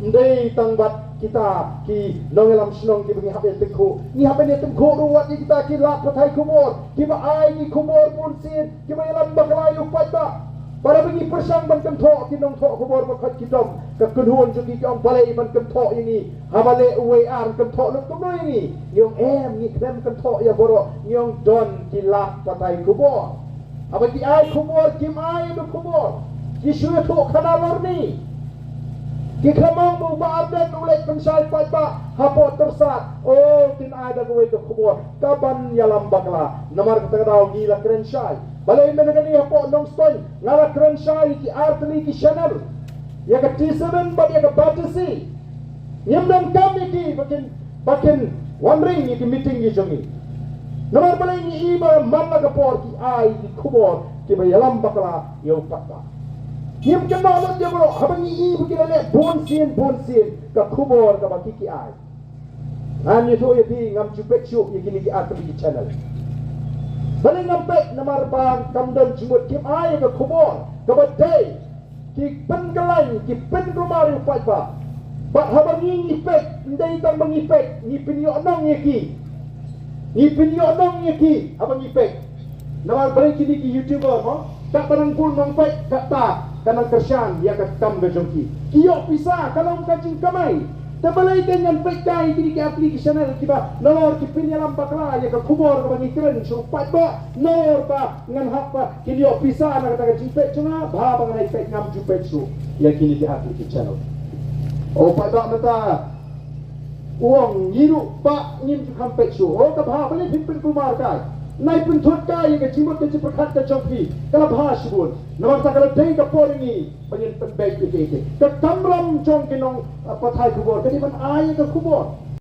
Ndai tangbat kita ki nongelam senong ki bengi hape tengko. Ni hape ni tengko ruat ni kita ki lak patai kubur. Ki ba ai ki kubur pun sin. Ki ba yalam bakalayu pada. Para bengi persang ban kentok ki nong tok kubur bakat kitom. Ka kunhun juki ki ong balai ban kentok ini. Habale uwe ar kentok lu tumno ini. Yong ni krem kentok ya boro. Yong don ki lak patai kubur. Apa ki ai kubur ki mai du kubur. Ki syue tok kanalor ni. Kita mau Ardent oleh pensai pada hapot tersat. Oh, tin ada gue ke kubur. Kaban ya lambaklah. Namar kita tahu gila kerensai. Balai menegani hapot nong stone. Ngala kerensai ki artli ki channel. Ya ke T7 bagi ya ke batasi. Nyamdan kami ki bakin wandering ki meeting ki jongi. Namar balai ni iba mana ke por ki ai ki kubur ki ba ya lambaklah ya upata. Yang kenal dia bro, habang ii begini le bonsin ke kubur ke baki ki ai. Ani tu ye pi ngam cupek syuk ye kini ki ai ke biki channel. Balik ngam pek namar bang kamdan jumut ki ai ke kubur ke badai ki pengelai ki penrumah yu fat ba. Ba habang ii pek ndai tang bang ipek ni pinyo nong ye ki. Ni pinyo nong ye ki habang ipek. Namar balik kini ki YouTuber mo. Tak barang pun nong pek kata kanang kersan ya katam gajongki kiyok pisah kalau kacing kamai tabalay ganyan pekay kini ki application na kiba nor ki pinyalam bakla ya ka kubor ka bagi kren so pat ba nor ba ngan hapa kiyok pisah na kata kacing pek chunga ba bang nai pek ngam ju pek so ya kini ki application o pat ba mata uang yiru ba ngim ju kam pek so o ka ba bali pin kumar kai nai pun thot kai ka chimot ka chiprakat ka chokki kala bhas bol namar ta kala dei ka por ni panyen pen baik ke ka tamram chong kinong pathai kubor kadi ban ai ka kubor